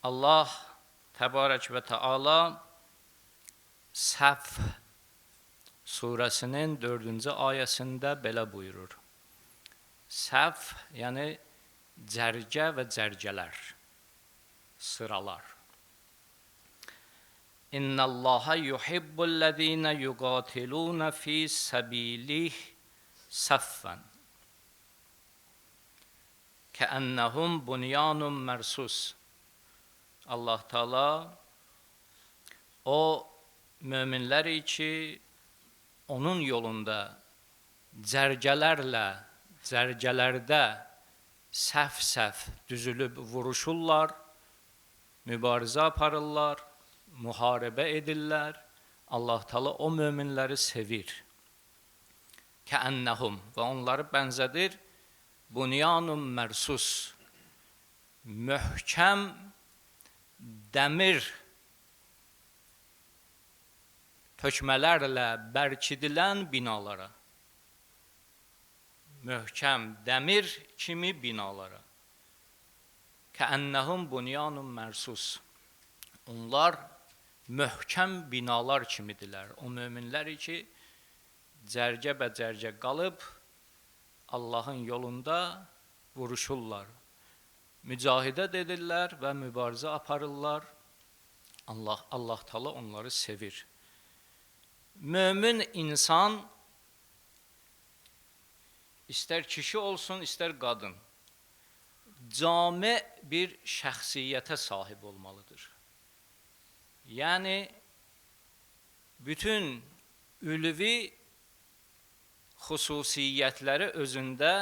Allah Təbarək və Təala Səf surəsinin 4-cü ayəsində belə buyurur. Səf, yəni cərgə və cərgələr, sıralar. İnnallaha yuhibbullezine yuqatiluna fi sabilih saffan. Kəənnəhum bunyanun mərsus. Allah Teala o möminləri ki, onun yolunda cərgələrdə səf-səf düzülüb vuruşurlar, mübarizə aparırlar, müharibə edirlər. Allah Teala o möminləri sevir. Kəənnəhum və onları bənzədir bunyanun mərsus, möhkəm dəmir tökmələrlə bərkidilən binalara, möhkəm dəmir kimi binalara. Kəənnəhum bunyanun mərsus. Onlar möhkəm binalar kimidirlər. O möminləri ki, cərgə bə cərgə qalıb, Allahın yolunda vuruşurlar. Mücahidə edirlər və mübarizə aparırlar. Allah Teala onları sevir. Mömin insan istər kişi olsun, istər qadın, cami bir şəxsiyyətə sahib olmalıdır. Yəni, bütün ülvi xüsusiyyətləri özündə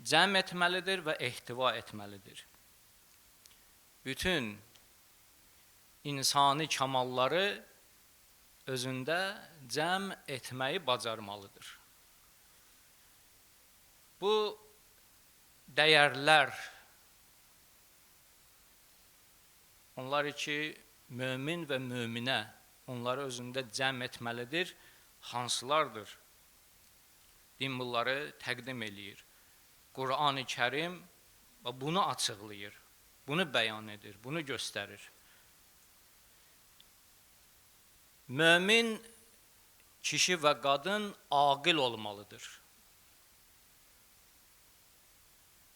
cəm etməlidir və ehtiva etməlidir. Bütün insani kamalları özündə cəm etməyi bacarmalıdır. Bu dəyərlər, onlar ki, mömin və möminə onları özündə cəm etməlidir, hansılardır? Din bunları təqdim eləyir. Qur'an-ı Kərim bunu açıqlayır, bunu bəyan edir, bunu göstərir. Mömin kişi və qadın aqil olmalıdır.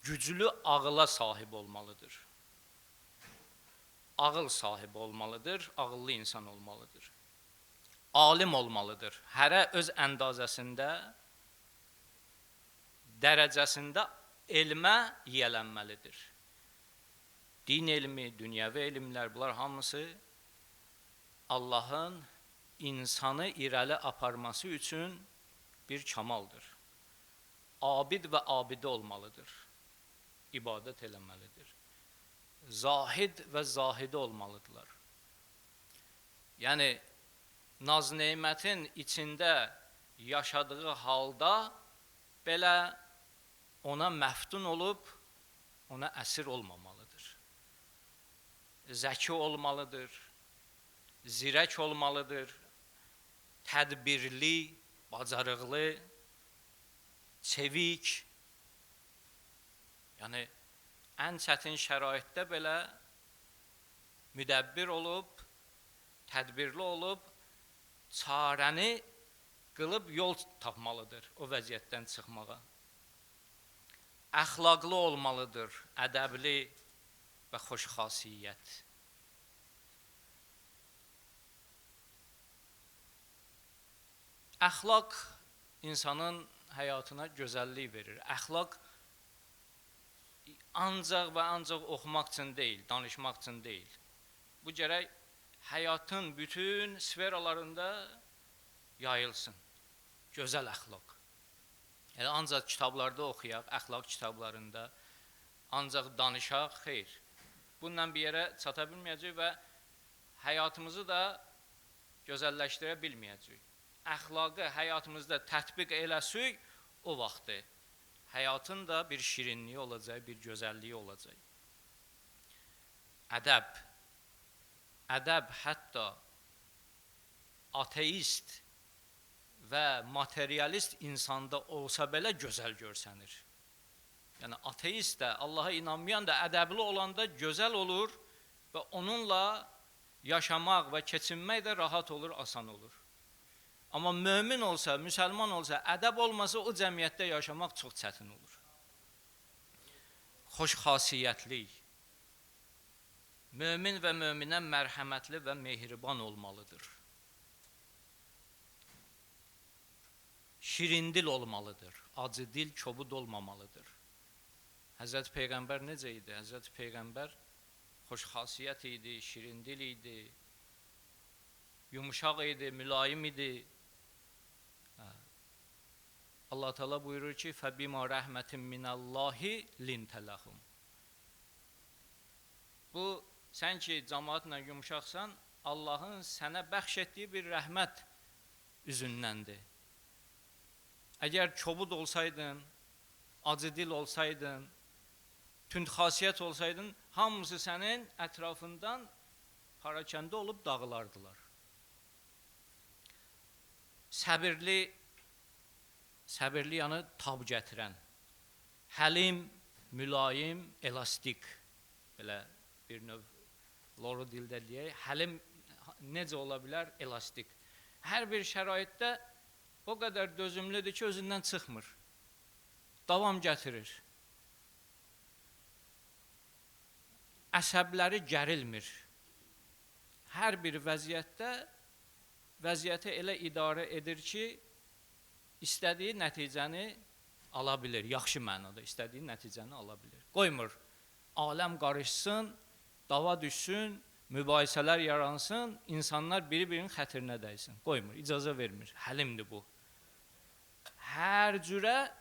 Güclü ağıla sahib olmalıdır. Ağıl sahibi olmalıdır, ağıllı insan olmalıdır. Alim olmalıdır. Hərə öz əndazəsində, dərəcəsində elmə yiyələnməlidir. Din elmi, dünyəvi elmlər, bunlar hamısı Allahın insanı irəli aparması üçün bir kamaldır. Abid və abidə olmalıdır. İbadət eləməlidir. Zahid və zahidə olmalıdırlar. Yəni, naz-nemətin içində yaşadığı halda belə ona məftun olub, ona əsir olmamalıdır. Zəki olmalıdır, zirək olmalıdır, tədbirli, bacarıqlı, çevik. Yəni, ən çətin şəraitdə belə müdəbbir olub, tədbirli olub, çarəni qılıb yol tapmalıdır o vəziyyətdən çıxmağa. Əxlaqlı olmalıdır, ədəbli və xoşxasiyyət. Əxlaq insanın həyatına gözəllik verir. Əxlaq ancaq və ancaq oxumaq üçün deyil, danışmaq üçün deyil. Bu gərək həyatın bütün sferalarında yayılsın. Gözəl əxlaq. Yəni, ancaq kitablarda oxuyaq, əxlaq kitablarında, ancaq danışaq, xeyr. Bununla bir yerə çata bilməyəcək və həyatımızı da gözəlləşdirə bilməyəcək. Əxlaqı həyatımızda tətbiq eləsək, o vaxtı həyatın da bir şirinliyi olacaq, bir gözəlliyi olacaq. Ədəb. Ədəb hətta ateist və materialist insanda olsa belə gözəl görsənir. Yəni, ateist də, Allaha inanmayan da ədəbli olanda gözəl olur, və onunla yaşamaq və keçinmək də rahat olur, asan olur. Amma mömin olsa, müsəlman olsa, ədəb olmasa o cəmiyyətdə yaşamaq çox çətin olur. Xoşxasiyyətlik, mömin və möminə mərhəmətli və mehriban olmalıdır. Şirindil olmalıdır, acı dil, kobud olmamalıdır. Həzrət Peyğəmbər necə idi? Həzrət Peyğəmbər xoşxasiyyət idi, şirindil idi, yumuşaq idi, mülayim idi. Allah Teala buyurur ki, فَبِمَا رَحْمَةٍ مِنَ اللّٰهِ لِنْتَ لَهُمْ. Bu, sən ki, cəmaatla yumuşaqsan, Allahın sənə bəxş etdiyi bir rəhmət üzündəndir. Əgər kobud olsaydın, acı dil olsaydın, tündxasiyyət olsaydın, hamısı sənin ətrafından parakəndə olub dağılardılar. Səbirli yəni tab gətirən, həlim, mülayim, elastik, belə bir növ loru dildə deyək, həlim necə ola bilər? Elastik. Hər bir şəraitdə o qədər dözümlüdür ki, özündən çıxmır, davam gətirir. Əsəbləri gərilmir. Hər bir vəziyyəti elə idarə edir ki, istədiyi nəticəni ala bilir, yaxşı mənada istədiyi nəticəni ala bilir. Qoymur, aləm qarışsın, dava düşsün, mübahisələr yaransın, insanlar biri-birinin xətrinə dəysin. Qoymur, icazə vermir, həlimdir bu. Hər cürə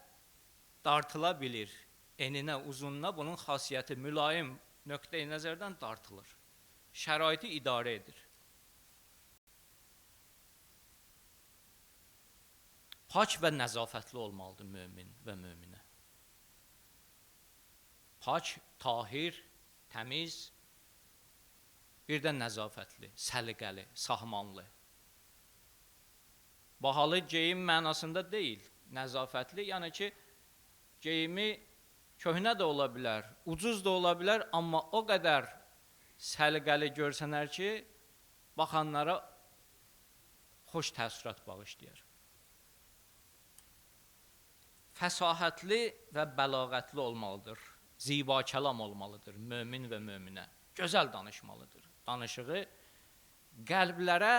dartıla bilir, eninə, uzununa bunun xasiyyəti mülayim nöqteyi nəzərdən dartılır. Şəraiti idarə edir. Pak və nəzafətli olmalıdır mömin və möminə. Pak, tahir, təmiz, bir də nəzafətli, səliqəli, sahmanlı. Bahalı geyim mənasında deyil, nəzafətli, yəni ki, geyimi köhnə də ola bilər, ucuz da ola bilər, amma o qədər səliqəli görsənər ki, baxanlara xoş təəssürat bağışlayır. Fəsahətli və bəlağətli olmalıdır, zibakəlam olmalıdır mömin və möminə. Gözəl danışmalıdır. Danışığı qəlblərə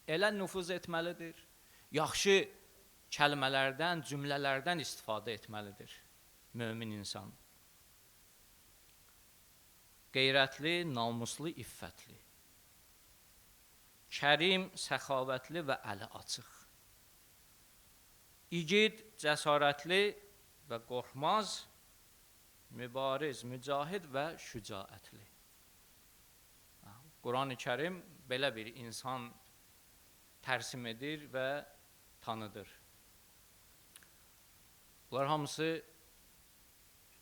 elə nüfuz etməlidir, yaxşı kəlmələrdən, cümlələrdən istifadə etməlidir mömin insan. Qeyrətli, namuslu, iffətli, kərim, səxavətli və əli açıq, igid, cəsarətli və qorxmaz, mübariz, mücahid və şücaətli. Quran-ı Kərim belə bir insan tərsim edir və tanıdır. Bunlar hamısı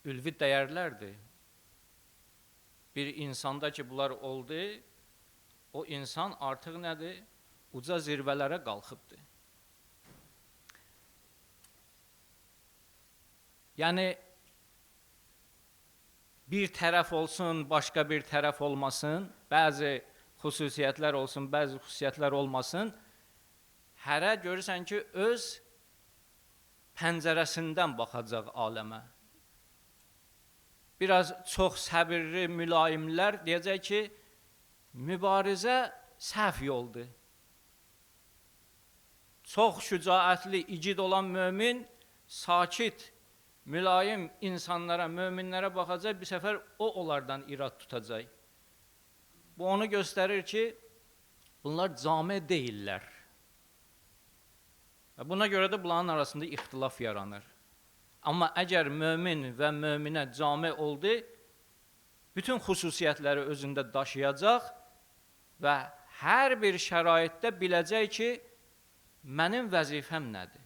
ülvi dəyərlərdir. Bir insanda ki, bunlar oldu, o insan artıq nədir? Uca zirvələrə qalxıbdır. Yəni, bir tərəf olsun, başqa bir tərəf olmasın, bəzi xüsusiyyətlər olsun, bəzi xüsusiyyətlər olmasın, hərə görürsən ki, öz pəncərəsindən baxacaq aləmə. Biraz çox səbirli, mülayimlər deyəcək ki, mübarizə səhv yoldur. Çox şücaətli, igid olan mömin, sakit, mülayim insanlara, möminlərə baxacaq, bir səfər o onlardan irad tutacaq. Bu onu göstərir ki, bunlar cami deyirlər. Buna görə də bunların arasında ixtilaf yaranır. Amma əgər mömin və möminə cami oldu, bütün xüsusiyyətləri özündə daşıyacaq və hər bir şəraitdə biləcək ki, mənim vəzifəm nədir?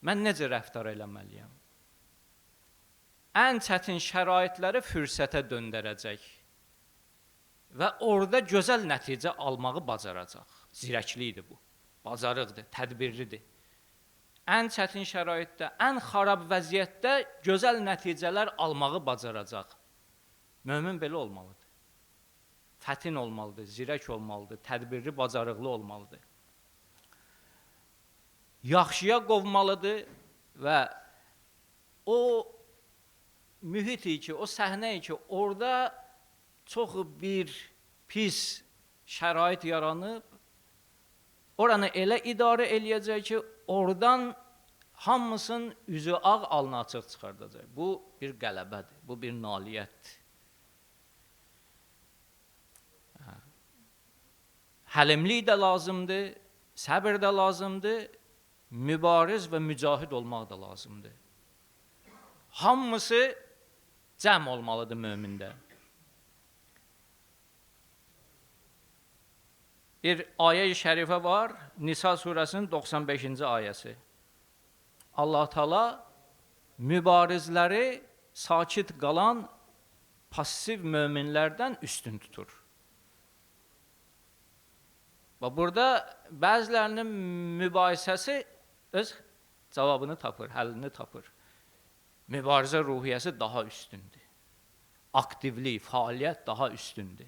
Mən necə rəftar eləməliyəm? Ən çətin şəraitləri fürsətə döndərəcək və orada gözəl nəticə almağı bacaracaq. Zirəklidir bu, bacarıqdır, tədbirlidir. Ən çətin şəraitdə, ən xarab vəziyyətdə gözəl nəticələr almağı bacaracaq. Mömin belə olmalıdır. fətin olmalıdır, zirək olmalıdır, tədbirli, bacarıqlı olmalıdır. Yaxşıya qovmalıdır və o mühiti ki, o səhnəyi ki, orada çox bir pis şərait yaranıb, oranı elə idarə eləyəcək ki, oradan hamısının üzü ağ, alnı açıq çıxardacaq. Bu bir qələbədir, bu bir nailiyyətdir. Həlimlik də lazımdır, səbir də lazımdır, mübariz və mücahid olmaq da lazımdır. Hamısı cəm olmalıdır mömində. Bir ayə-i şərifə var, Nisa surəsinin 95-ci ayəsi. Allah Teala mübarizləri sakit qalan pasiv möminlərdən üstün tutur. Və burada bəzilərinin mübahisəsi öz cavabını tapır, həllini tapır. Mübarizə ruhiyyəsi daha üstündür. Aktivlik, fəaliyyət daha üstündür.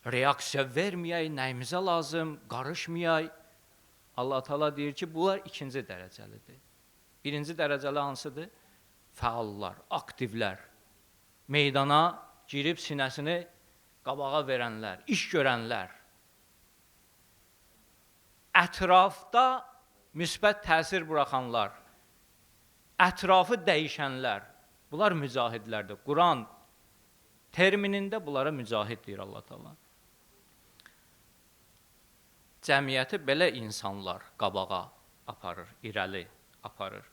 Reaksiya verməyək, nəyimizə lazım, qarışmayaq. Allah Teala deyir ki, bunlar ikinci dərəcəlidir. Birinci dərəcəli hansıdır? Fəallar, aktivlər. Meydana girib sinəsini qabağa verənlər, iş görənlər. Ətrafda müsbət təsir buraxanlar, ətrafı dəyişənlər. Bunlar mücahidlərdir. Quran terminində bunlara mücahid deyir Allah Teala. Cəmiyyəti belə insanlar qabağa aparır, irəli aparır.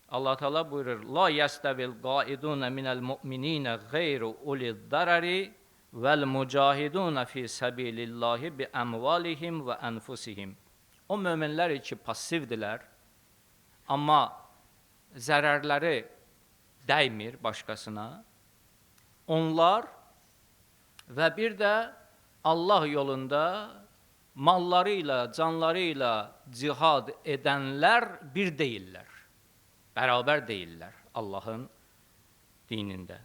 Allah Teala buyurur: "La yestevil qaidun minel mu'minina gayru ulil darari vel mucahidun fi sabilillahi bi amwalihim ve enfusihim." O möminlər ki passivdilər, amma zərərləri dəymir başqasına. Onlar və bir də Allah yolunda malları ilə, canları ilə cihad edənlər bir deyillər. Bərabər deyillər Allahın dinində.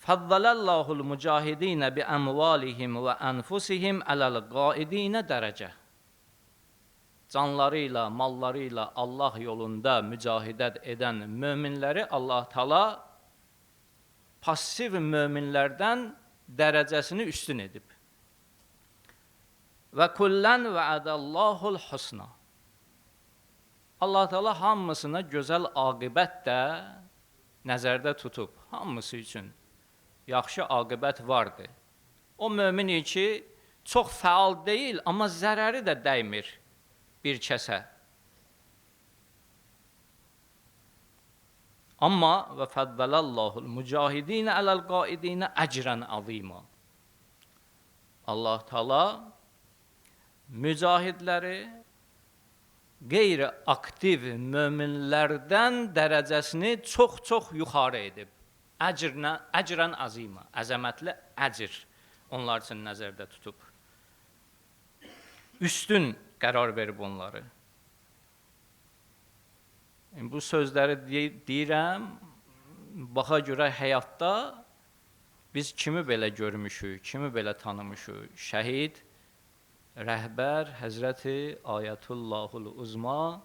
Fəzzələllahul mücahidinə bi əmvalihim və ənfusihim ələl qaidinə dərəcə. Canları ilə, malları ilə Allah yolunda mücahidət edən möminləri Allah Teala pasiv möminlərdən dərəcəsini üstün edib. Və kullən vəədəllahul husna. Allah Teala hamısına gözəl aqibət də nəzərdə tutub. Hamısı üçün yaxşı aqibət vardır. O mömin ki, çox fəal deyil, amma zərəri də dəymir bir kəsə. Amma və fəddəlallahul mücahidinə ələl qaidinə əcrən azima. Allah Teala mücahidləri qeyri-aktiv möminlərdən dərəcəsini çox-çox yuxarı edib. Əcrən azima, əzəmətli əcr onlar üçün nəzərdə tutub. Üstün qərar verib onları. Bu sözləri deyirəm, baxa görə həyatda biz kimi belə görmüşük, kimi belə tanımışıq. Şəhid, rəhbər, Həzrəti Ayətullahul Uzma,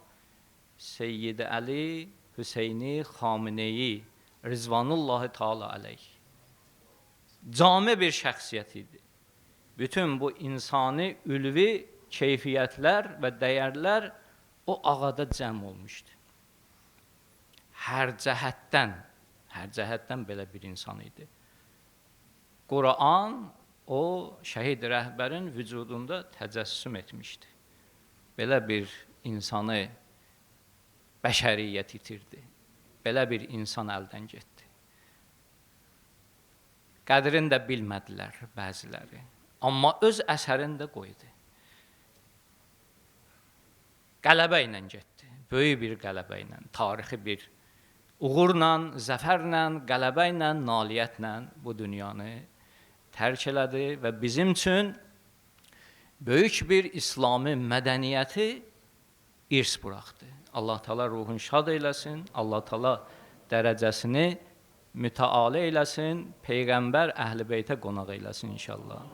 Seyyid Əli Hüseyni Xameneyi, Rizvanullahi Teala aleyh. Cami bir şəxsiyyət idi. Bütün bu insani, ülvi keyfiyyətlər və dəyərlər o ağada cəm olmuşdu. Hər cəhətdən belə bir insan idi. Quran o şəhid rəhbərin vücudunda təcəssüm etmişdi. Belə bir insanı bəşəriyyət itirdi. Belə bir insan əldən getdi. Qədrini də bilmədilər bəziləri. Amma öz əsərini də qoydu. Qələbə ilə getdi. Böyük bir qələbə ilə, tarixi bir uğurla, zəfərlə, qələbə ilə, nailiyyətlə bu dünyanı tərk elədi və bizim üçün böyük bir İslami mədəniyyəti irs buraxdı. Allah Teala ruhun şad eyləsin, Allah Teala dərəcəsini mütəali eyləsin, Peyğəmbər Əhl-i Beytə qonaq eyləsin inşallah.